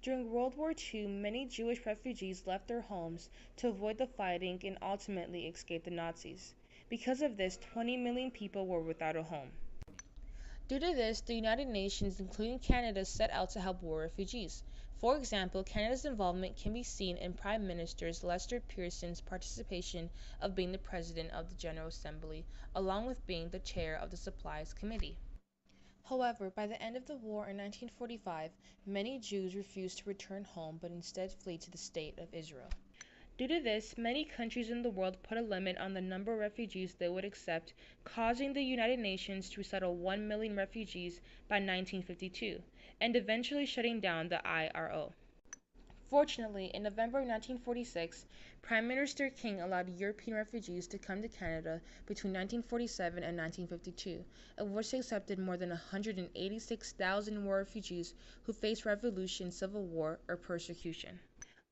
During World War II, many Jewish refugees left their homes to avoid the fighting and ultimately escape the Nazis. Because of this, 20 million people were without a home. Due to this, the United Nations, including Canada, set out to help war refugees. For example, Canada's involvement can be seen in Prime Minister Lester Pearson's participation of being the President of the General Assembly, along with being the chair of the Supplies Committee. However, by the end of the war in 1945, many Jews refused to return home but instead fled to the State of Israel. Due to this, many countries in the world put a limit on the number of refugees they would accept, causing the United Nations to resettle 1 million refugees by 1952, and eventually shutting down the IRO. Fortunately, in November 1946, Prime Minister King allowed European refugees to come to Canada between 1947 and 1952, of which they accepted more than 186,000 war refugees who faced revolution, civil war, or persecution.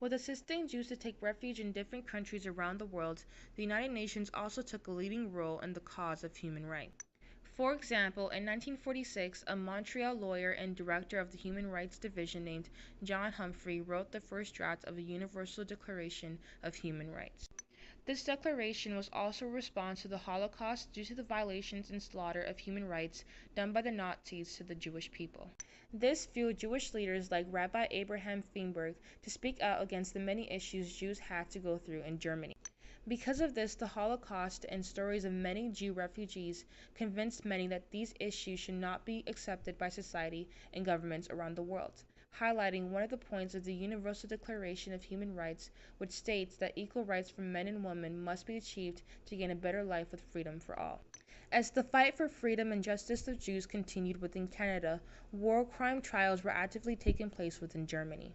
With assisting Jews to take refuge in different countries around the world, the United Nations also took a leading role in the cause of human rights. For example, in 1946, a Montreal lawyer and director of the Human Rights Division named John Humphrey wrote the first draft of the Universal Declaration of Human Rights. This declaration was also a response to the Holocaust due to the violations and slaughter of human rights done by the Nazis to the Jewish people. This fueled Jewish leaders like Rabbi Abraham Feinberg to speak out against the many issues Jews had to go through in Germany. Because of this, the Holocaust and stories of many Jew refugees convinced many that these issues should not be accepted by society and governments around the world, highlighting one of the points of the Universal Declaration of Human Rights, which states that equal rights for men and women must be achieved to gain a better life with freedom for all. As the fight for freedom and justice of Jews continued within Canada, war crime trials were actively taking place within Germany.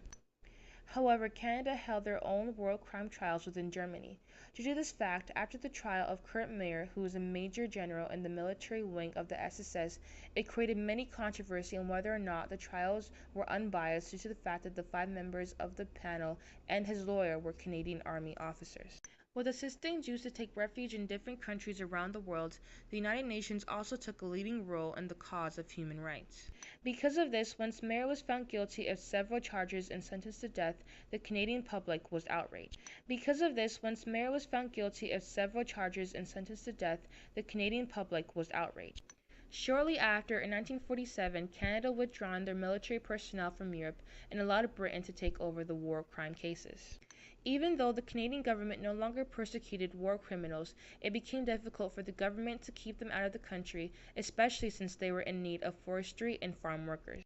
However, Canada held their own war crime trials within Germany. Due to this fact, after the trial of Kurt Meyer, who was a major general in the military wing of the SS, it created many controversy on whether or not the trials were unbiased due to the fact that the 5 members of the panel and his lawyer were Canadian Army officers. With assisting Jews to take refuge in different countries around the world, the United Nations also took a leading role in the cause of human rights. Because of this, once Meyer was found guilty of several charges and sentenced to death, the Canadian public was outraged. Because of this, once Meyer was found guilty of several charges and sentenced to death, the Canadian public was outraged. Shortly after, in 1947, Canada withdrew their military personnel from Europe and allowed Britain to take over the war crime cases. Even though the Canadian government no longer persecuted war criminals, it became difficult for the government to keep them out of the country, especially since they were in need of forestry and farm workers.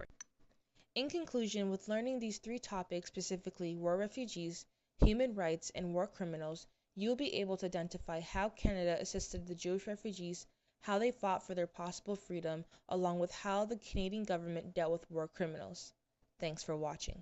In conclusion, with learning these 3 topics, specifically war refugees, human rights, and war criminals, you will be able to identify how Canada assisted the Jewish refugees, how they fought for their possible freedom, along with how the Canadian government dealt with war criminals. Thanks for watching.